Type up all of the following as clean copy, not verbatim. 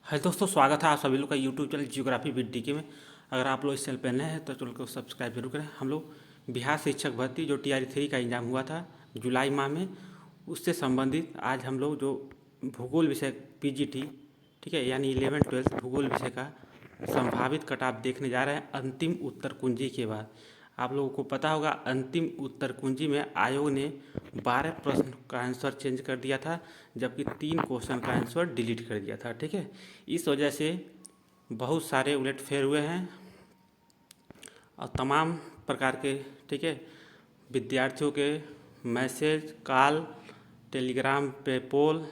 है दोस्तों, स्वागत है आप सभी लोग का YouTube channel geography with DK में। अगर आप लोग इस चैनल पर नए हैं तो चैनल को सब्सक्राइब जरूर करें। हम लोग बिहार शिक्षक भर्ती जो TR3 का एग्ज़ाम हुआ था जुलाई माह में, उससे संबंधित आज हम लोग जो भूगोल विषय PGT, ठीक है, यानी 11वीं 12वीं भूगोल विषय का संभावित कट ऑफ देखने जा रहे हैं अंतिम उत्तर कुंजी के बाद। आप लोगों को पता होगा अंतिम उत्तर कुंजी में आयोग ने 12 प्रश्न का आंसर चेंज कर दिया था, जबकि 3 क्वेश्चन का आंसर डिलीट कर दिया था। ठीक है, इस वजह से बहुत सारे उलटफेर हुए हैं और तमाम प्रकार के, ठीक है, विद्यार्थियों के मैसेज, कॉल, टेलीग्राम पे पोल,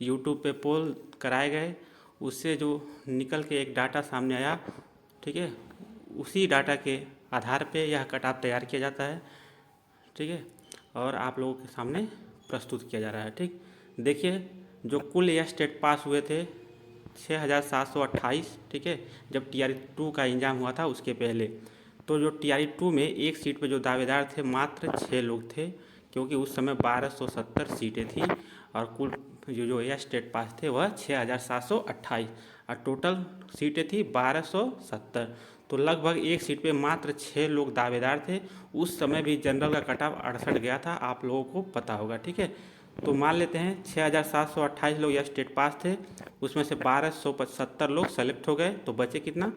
यूट्यूब पे पोल कराए गए। उससे जो निकल के एक डाटा सामने आया, ठीक है, उसी डाटा के आधार पे यह कट ऑफ तैयार किया जाता है। ठीक है, और आप लोगों के सामने प्रस्तुत किया जा रहा है। ठीक, देखिए जो कुल यह स्टेट पास हुए थे 6728, ठीक है, जब TR2 का एग्ज़ाम हुआ था उसके पहले। तो जो TR2 में एक सीट पे जो दावेदार थे मात्र 6 लोग थे, क्योंकि उस समय 1270 सीटें थी और कुल जो यह स्टेट पास थे वह 6728 और टोटल सीटें थी 1270। तो लगभग एक सीट पे मात्र 6 लोग दावेदार थे। उस समय भी जनरल का कट ऑफ 68 गया था, आप लोगों को पता होगा। ठीक है, तो मान लेते हैं 6728 लोग यह स्टेट पास थे, उसमें से 1270 लोग सेलेक्ट हो गए, तो बचे कितना,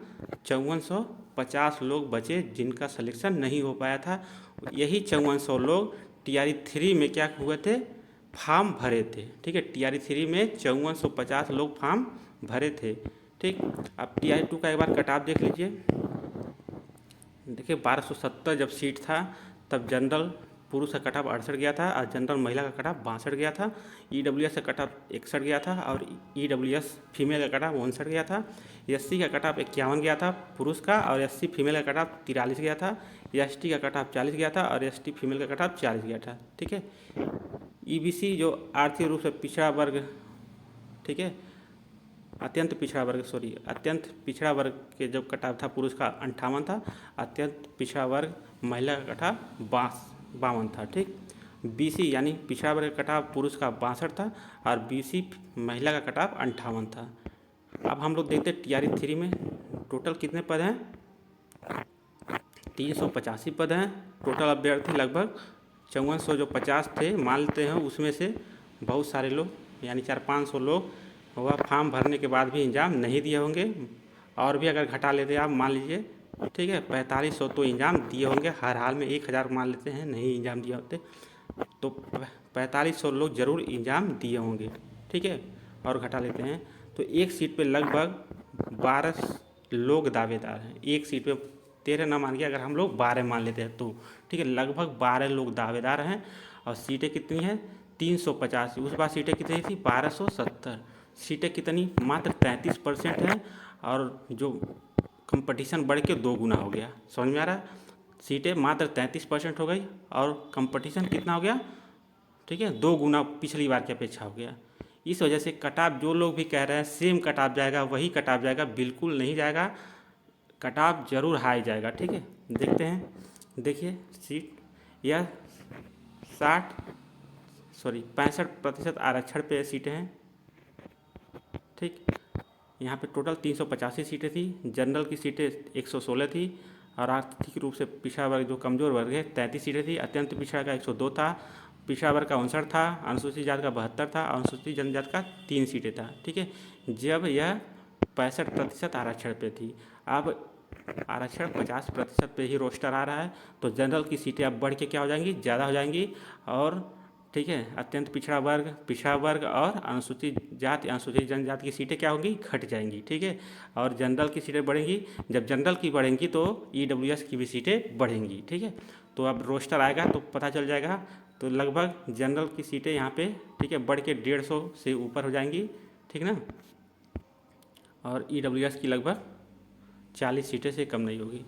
5450 लोग बचे जिनका सिलेक्शन नहीं हो पाया था। यही 5400 लोग TR3 में क्या हुए थे, फॉर्म भरे थे। ठीक है, TR3 में 5450 लोग फॉर्म भरे थे। ठीक, अब TR2 का एक बार कट ऑफ देख लीजिए। देखिए 1270 जब सीट था तब जनरल पुरुष का कट ऑफ 68 गया था और जनरल महिला का कट ऑफ 62 गया था। EWS का कट ऑफ 61 गया था और EWS फीमेल का कट ऑफ 59 गया था। SC का कट ऑफ 51 गया था पुरुष का और SC फीमेल का कट ऑफ 43 गया था। ST का कट ऑफ 40 गया था और ST फीमेल का कट ऑफ 40 गया था। ठीक है, EBC जो आर्थिक रूप से पिछड़ा वर्ग, ठीक है, अत्यंत पिछड़ा वर्ग के जब कट ऑफ था पुरुष का 58 था, अत्यंत पिछड़ा वर्ग महिला का कट ऑफ 52 था। ठीक, BC यानी पिछड़ा वर्ग का कट ऑफ पुरुष का 62 था और BC महिला का कट ऑफ 58 था। अब हम लोग देखते हैं TR3 में टोटल कितने पद हैं, 385 पद हैं। टोटल अभ्यर्थी लगभग 5400 जो 50 थे मान लेते हैं, उसमें से बहुत सारे लोग यानी 400-500 लोग वह फॉर्म भरने के बाद भी एग्ज़ाम नहीं दिए होंगे। और भी अगर घटा लेते आप मान लीजिए, ठीक है, 4500 तो एग्ज़ाम दिए होंगे हर हाल में। 1000 मान लेते हैं नहीं एग्ज़ाम दिए होते तो 4500 लोग ज़रूर एग्ज़ाम दिए होंगे। ठीक है, और घटा लेते हैं तो एक सीट पे लगभग 12 लोग दावेदार हैं। एक सीट पे 13 ना मान के अगर हम लोग 12 मान लेते हैं तो, ठीक है, लगभग 12 लोग दावेदार हैं। और सीटें कितनी हैं, 385। उस बार सीटें कितनी थी, 1270। सीटें कितनी, मात्र 33% हैं और जो कंपटीशन बढ़ के 2 गुना हो गया। समझ में आ रहा है, सीटें मात्र 33% हो गई और कंपटीशन कितना हो गया, ठीक है, 2 गुना पिछली बार की अपेक्षा हो गया। इस वजह से कट ऑफ जो लोग भी कह रहे हैं सेम कट ऑफ जाएगा, वही कट ऑफ जाएगा, बिल्कुल नहीं जाएगा, कट ऑफ जरूर हाई जाएगा। ठीक है, देखते हैं, देखिए सीट यह 65% आरक्षण पे सीटें हैं। ठीक, यहाँ पे टोटल 385 सीटें थी। जनरल की सीटें 116 थी और आर्थिक रूप से पिछड़ा वर्ग जो कमज़ोर वर्ग है 33 सीटें थी। अत्यंत पिछड़ा का 102 था, पिछड़ा वर्ग का 59 था, अनुसूचित जाति का 72 था और अनुसूचित जनजाति का 3 सीटें था। ठीक है, जब यह 65% आरक्षण पे थी, अब आरक्षण 50% पे ही रोस्टर आ रहा है, तो जनरल की सीटें अब बढ़ के क्या हो जाएंगी, ज़्यादा हो जाएंगी। और ठीक है, अत्यंत पिछड़ा वर्ग और अनुसूचित जाति अनुसूचित जनजाति की सीटें क्या होंगी, घट जाएंगी। ठीक है, और जनरल की सीटें बढ़ेंगी। जब जनरल की बढ़ेंगी तो EWS की भी सीटें बढ़ेंगी। ठीक है, तो अब रोस्टर आएगा तो पता चल जाएगा। तो लगभग जनरल की सीटें यहाँ पे, ठीक है, बढ़ के 150 से ऊपर हो जाएंगी। ठीक ना, और EWS की लगभग 40 सीटें से कम नहीं होगी,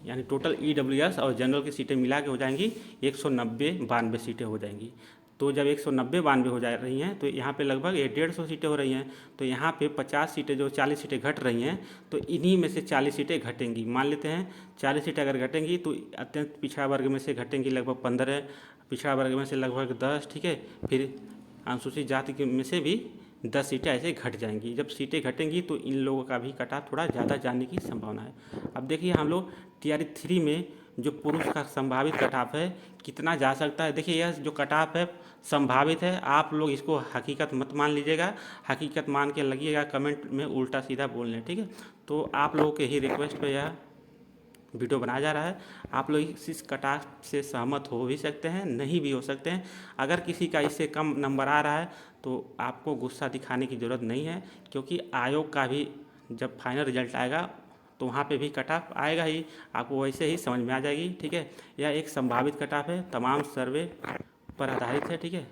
यानी टोटल EWS और जनरल की सीटें मिला के हो जाएंगी 190-92 सीटें हो जाएंगी। तो जब 190-92 हो जा रही हैं तो यहाँ पे लगभग 150 सीटें हो रही हैं। तो यहाँ पे 50 सीटें जो 40 सीटें घट रही हैं, तो इन्हीं में से 40 सीटें घटेंगी। मान लेते हैं 40 सीटें अगर घटेंगी तो अत्यंत पिछड़ा वर्ग में से घटेंगी लगभग 15, पिछड़ा वर्ग में से लगभग 10, ठीक है, फिर अनुसूचित जाति में से भी 10 सीटें ऐसे घट जाएंगी। जब सीटें घटेंगी तो इन लोगों का भी कट ऑफ थोड़ा ज़्यादा जाने की संभावना है। अब देखिए हम लोग तैयारी 3 में जो पुरुष का संभावित कट ऑफ है कितना जा सकता है। देखिए यह जो कट ऑफ है संभावित है, आप लोग इसको हकीकत मत मान लीजिएगा। हकीकत मान के लगिएगा कमेंट में उल्टा सीधा बोलने, ठीक है। तो आप लोगों के ही रिक्वेस्ट पे यह वीडियो बनाया जा रहा है। आप लोग इस कट ऑफ से सहमत हो भी सकते हैं, नहीं भी हो सकते हैं। अगर किसी का इससे कम नंबर आ रहा है तो आपको गुस्सा दिखाने की ज़रूरत नहीं है, क्योंकि आयोग का भी जब फाइनल रिजल्ट आएगा तो वहाँ पे भी कट ऑफ आएगा ही, आपको वैसे ही समझ में आ जाएगी, ठीक है। यह एक संभावित कट ऑफ है, तमाम सर्वे पर आधारित है, ठीक है।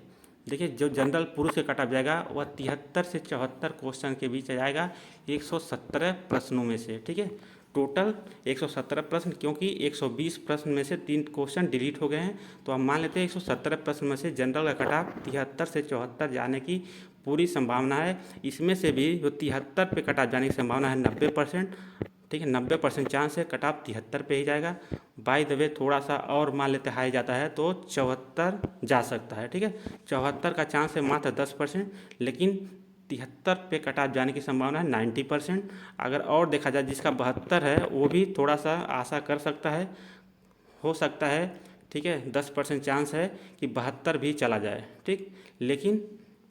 देखिए जो जनरल पुरुष के कट ऑफ जाएगा वह 73 से 74 क्वेश्चन के बीच जाएगा 117 प्रश्नों में से, ठीक है। टोटल 117 प्रश्न, क्योंकि 120 प्रश्न में से 3 क्वेश्चन डिलीट हो गए हैं, तो हम मान लेते हैं 117 प्रश्न में से जनरल का कट ऑफ 73 से 74 जाने की पूरी संभावना है। इसमें से भी जो 73 पे कट ऑफ जाने की संभावना है 90%, ठीक है। 90% चांस है कट ऑफ 73 पे ही जाएगा। बाय द वे थोड़ा सा और मान लेते हाई जाता है तो 74 जा सकता है, ठीक है। 74 का चांस है मात्र 10%, लेकिन 73 पे कट ऑफ जाने की संभावना है 90%। अगर और देखा जाए जिसका 72 है वो भी थोड़ा सा आशा कर सकता है, हो सकता है, ठीक है। 10% चांस है कि 72 भी चला जाए, ठीक। लेकिन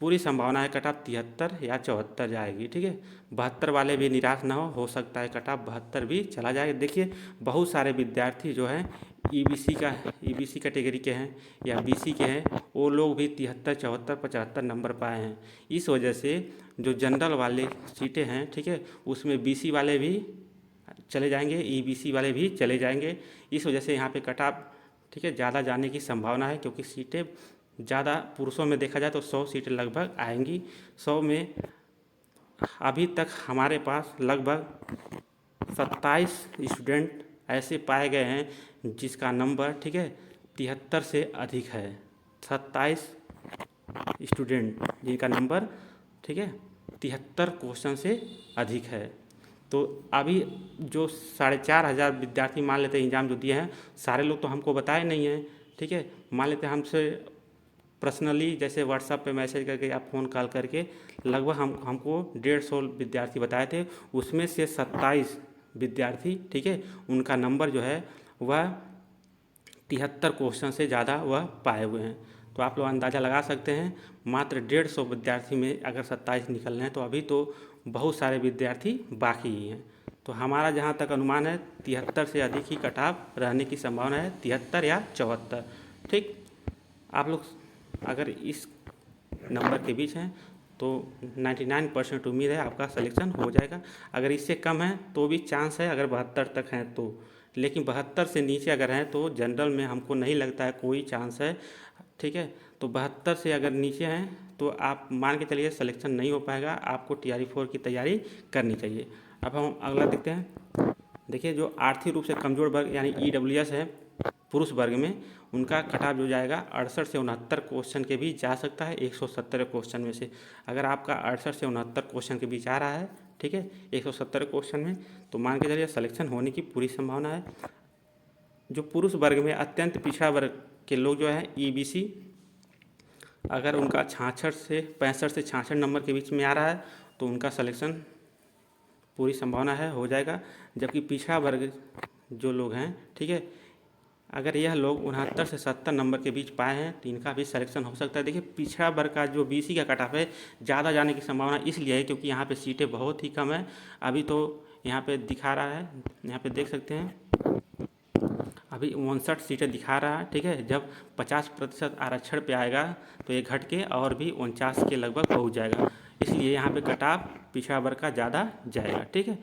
पूरी संभावना है कट ऑफ 73 या 74 जाएगी, ठीक है। 72 वाले भी निराश ना हो सकता है कट ऑफ 72 भी चला जाएगा। देखिए बहुत सारे विद्यार्थी जो हैं ईबीसी कैटेगरी के हैं या बीसी के हैं, वो लोग भी 73, 74, 75 नंबर पाए हैं। इस वजह से जो जनरल वाले सीटें हैं, ठीक है, उसमें बीसी वाले भी चले जाएंगे, ईबीसी वाले भी चले जाएंगे। इस वजह से यहाँ पे कट ऑफ, ठीक है, ज़्यादा जाने की संभावना है, क्योंकि सीटें ज़्यादा पुरुषों में देखा जाए तो 100 सीटें लगभग आएंगी। 100 में अभी तक हमारे पास लगभग 27 स्टूडेंट ऐसे पाए गए हैं जिसका नंबर, ठीक है, 73 से अधिक है। 27 स्टूडेंट जिनका नंबर, ठीक है, 73 क्वेश्चन से अधिक है। तो अभी जो 4,500 विद्यार्थी मान लेते हैं एग्ज़ाम जो दिए हैं, सारे लोग तो हमको बताए नहीं हैं, ठीक है। मान लेते हैं हमसे पर्सनली जैसे व्हाट्सएप पे मैसेज करके या फ़ोन कॉल करके लगभग हमको 150 विद्यार्थी बताए थे। उसमें से 27 विद्यार्थी, ठीक है, उनका नंबर जो है वह 73 क्वेश्चन से ज़्यादा वह पाए हुए हैं। तो आप लोग अंदाज़ा लगा सकते हैं मात्र 150 विद्यार्थी में अगर 27 निकल रहे हैं तो अभी तो बहुत सारे विद्यार्थी बाकी ही हैं। तो हमारा जहाँ तक अनुमान है 73 से अधिक ही कट ऑफ रहने की संभावना है, 73 या 74, ठीक। आप लोग अगर इस नंबर के बीच हैं तो 99% उम्मीद है आपका सिलेक्शन हो जाएगा। अगर इससे कम है तो भी चांस है, अगर 72 तक हैं तो। लेकिन 72 से नीचे अगर हैं तो जनरल में हमको नहीं लगता है कोई चांस है, ठीक है। तो 72 से अगर नीचे हैं तो आप मान के चलिए सिलेक्शन नहीं हो पाएगा, आपको TRE 4 की तैयारी करनी चाहिए। अब हम अगला देखते हैं। देखिए जो आर्थिक रूप से कमज़ोर वर्ग यानी EWS है पुरुष वर्ग में, उनका कट ऑफ जो जाएगा 68 से 69 क्वेश्चन के बीच जा सकता है 117 क्वेश्चन में से। अगर आपका 68 से 69 क्वेश्चन के बीच आ रहा है, ठीक है, 117 क्वेश्चन में, तो मान के चलिए सिलेक्शन होने की पूरी संभावना है। जो पुरुष वर्ग में अत्यंत पिछड़ा वर्ग के लोग जो है EBC, अगर उनका 66 से 66 नंबर के बीच में आ रहा है तो उनका सिलेक्शन पूरी संभावना है हो जाएगा। जबकि पिछड़ा वर्ग जो लोग हैं, ठीक है, अगर यह लोग 69 से 70 नंबर के बीच पाए हैं तो इनका भी सिलेक्शन हो सकता है। देखिए पिछड़ा वर्ग का जो BC का कट ऑफ है ज़्यादा जाने की संभावना इसलिए है क्योंकि यहाँ पे सीटें बहुत ही कम है। अभी तो यहाँ पे दिखा रहा है, यहाँ पे देख सकते हैं अभी 59 सीटें दिखा रहा है, ठीक है। जब 50% आरक्षण पे आएगा तो ये घट के और भी 49 के लगभग पहुँच जाएगा, इसलिए यहाँ पे कट ऑफ पिछड़ा वर्ग का ज़्यादा जाएगा, ठीक है।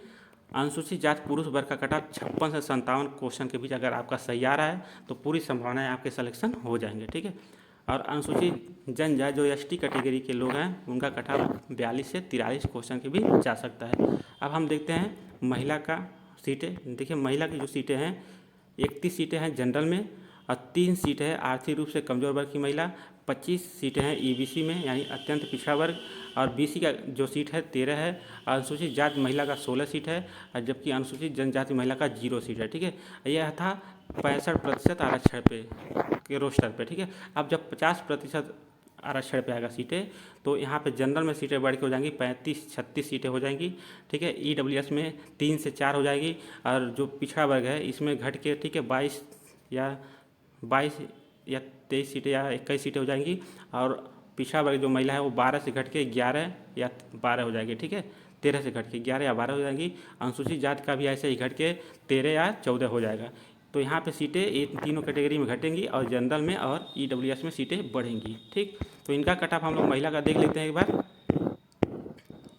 अनुसूचित जाति पुरुष वर्ग का कट ऑफ 56 से 57 क्वेश्चन के बीच अगर आपका सही आ रहा है तो पूरी संभावना है आपके सिलेक्शन हो जाएंगे, ठीक है। और अनुसूचित जनजाति जो ST कैटेगरी के लोग हैं उनका कट ऑफ 42 से 43 क्वेश्चन के बीच जा सकता है। अब हम देखते हैं महिला का सीटें। देखिए महिला की जो सीटें हैं 31 सीटें हैं जनरल में और 3 सीटें हैं आर्थिक रूप से कमज़ोर वर्ग की महिला, 25 सीटें हैं EBC में यानी अत्यंत पिछड़ा वर्ग, और BC का जो सीट है 13 है। अनुसूचित जाति महिला का 16 सीट है और जबकि अनुसूचित जनजाति महिला का 0 सीट है, ठीक है। यह था 65% आरक्षण पे के रोस्टर पे, ठीक है। अब जब 50% आरक्षण पे आएगा सीटें, तो यहाँ पे जनरल में सीटें बढ़ के हो जाएंगी 35-36 सीटें हो जाएंगी, ठीक है। ईडब्ल्यूएस में 3 से 4 हो जाएगी, और जो पिछड़ा वर्ग है इसमें घट के, ठीक है, 22 या 23 सीटें या 21 सीटें हो जाएंगी, और पिछड़ा वर्ग जो महिला है वो 12 से घट के 11 या 12 हो जाएगी, ठीक है। 13 से घट के 11 या 12 हो जाएंगी। अनुसूचित जाति का भी ऐसे ही घट के 13 या 14 हो जाएगा। तो यहाँ पे सीटें इन तीनों कैटेगरी में घटेंगी, और जनरल में और ईडब्ल्यूएस में सीटें बढ़ेंगी, ठीक। तो इनका कट ऑफ हम लोग महिला का देख लेते हैं एक बार।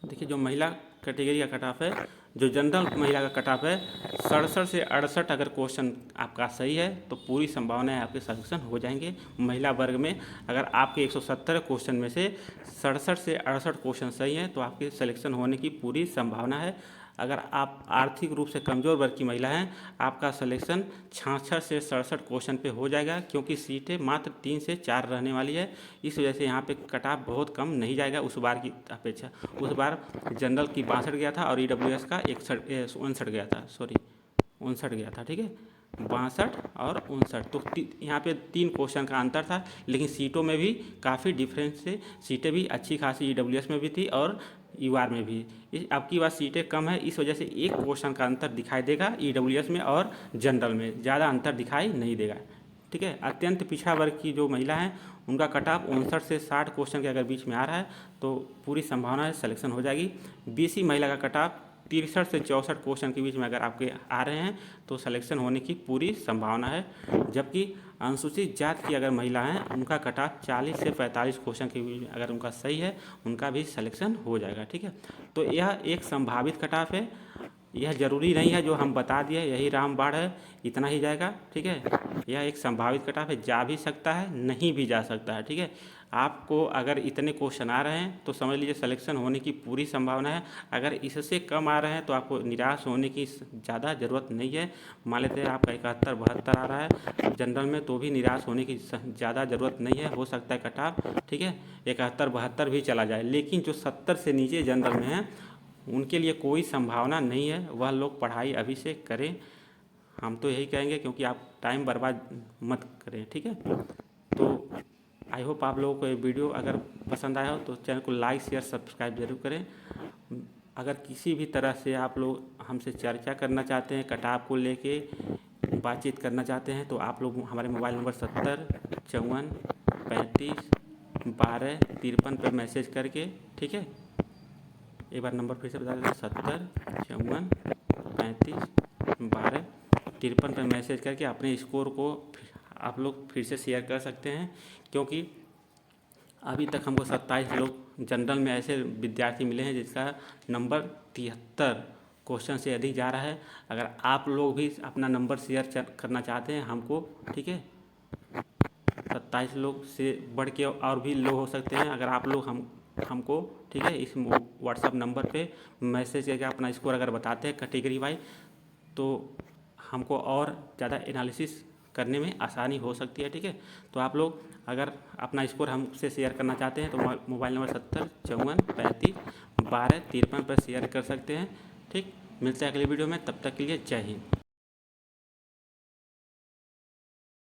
देखिए, जो महिला कैटेगरी का कट ऑफ है, जो जनरल महिला का कट ऑफ है 67 से 68। अगर क्वेश्चन आपका सही है तो पूरी संभावना है आपके सिलेक्शन हो जाएंगे। महिला वर्ग में अगर आपके 170 क्वेश्चन में से 67 से 68 क्वेश्चन सही हैं तो आपके सिलेक्शन होने की पूरी संभावना है। अगर आप आर्थिक रूप से कमज़ोर वर्ग की महिला हैं, आपका सिलेक्शन 66 से 67 क्वेश्चन पे हो जाएगा, क्योंकि सीटें मात्र 3 से 4 रहने वाली है। इस वजह से यहाँ पे कट ऑफ बहुत कम नहीं जाएगा उस बार की अपेक्षा। उस बार जनरल की 62 गया था और ईडब्ल्यूएस का 59 गया था, 59 गया था, ठीक है। 62 और 59, तो यहाँ पे 3 क्वेश्चन का अंतर था, लेकिन सीटों में भी काफ़ी डिफरेंस से सीटें भी अच्छी खासी ईडब्ल्यूएस में भी थी और यूआर में भी। अब की बार सीटें कम है, इस वजह से एक क्वेश्चन का अंतर दिखाई देगा ईडब्ल्यूएस में और जनरल में, ज़्यादा अंतर दिखाई नहीं देगा, ठीक है। अत्यंत पिछड़ा वर्ग की जो महिला हैं उनका कट ऑफ 59 से 60 क्वेश्चन के अगर बीच में आ रहा है तो पूरी संभावना है सिलेक्शन हो जाएगी। बीसी महिला का कट ऑफ 63 से 64 क्वेश्चन के बीच में अगर आपके आ रहे हैं तो सिलेक्शन होने की पूरी संभावना है। जबकि अनुसूचित जाति की अगर महिला हैं उनका कट ऑफ 40 से 45 क्वेश्चन के बीच में अगर उनका सही है उनका भी सिलेक्शन हो जाएगा, ठीक है। तो यह एक संभावित कट ऑफ है, यह जरूरी नहीं है जो हम बता दिए यही रामबाण है इतना ही जाएगा, ठीक है। यह एक संभावित कट ऑफ है, जा भी सकता है नहीं भी जा सकता है, ठीक है। आपको अगर इतने क्वेश्चन आ रहे हैं तो समझ लीजिए सिलेक्शन होने की पूरी संभावना है। अगर इससे कम आ रहे हैं तो आपको निराश होने की ज़्यादा ज़रूरत नहीं है। मान लेते हैं आपका 71-72 आ रहा है जनरल में, तो भी निराश होने की ज़्यादा ज़रूरत नहीं है, हो सकता है कट ऑफ, ठीक है, 71-72 भी चला जाए। लेकिन जो 70 से नीचे जनरल में है उनके लिए कोई संभावना नहीं है, वह लोग पढ़ाई अभी से करें, हम तो यही कहेंगे, क्योंकि आप टाइम बर्बाद मत करें, ठीक है। तो आई होप आप लोगों को ये वीडियो अगर पसंद आया हो तो चैनल को लाइक शेयर सब्सक्राइब जरूर करें। अगर किसी भी तरह से आप लोग हमसे चर्चा करना चाहते हैं, कट ऑफ को लेके बातचीत करना चाहते हैं, तो आप लोग हमारे मोबाइल नंबर 70 54 35 12 53 पर मैसेज करके, ठीक है, एक बार नंबर फिर से बता देते हैं 70 54 35 12 53 पर मैसेज करके अपने स्कोर को आप लोग फिर से शेयर कर सकते हैं। क्योंकि अभी तक हमको 27 लोग जनरल में ऐसे विद्यार्थी मिले हैं जिसका नंबर 73 क्वेश्चन से अधिक जा रहा है। अगर आप लोग भी अपना नंबर शेयर करना चाहते हैं हमको, ठीक है, 27 लोग से बढ़ के और भी लोग हो सकते हैं। अगर आप लोग हमको, ठीक है, इस व्हाट्सअप नंबर पे मैसेज करके अपना स्कोर अगर बताते हैं कैटेगरी वाइज, तो हमको और ज़्यादा एनालिसिस करने में आसानी हो सकती है, ठीक है। तो आप लोग अगर अपना स्कोर हमसे शेयर करना चाहते हैं तो मोबाइल नंबर 70 54 35 12 53 पर शेयर कर सकते हैं, ठीक। मिलते हैं अगली वीडियो में, तब तक के लिए जय हिंद।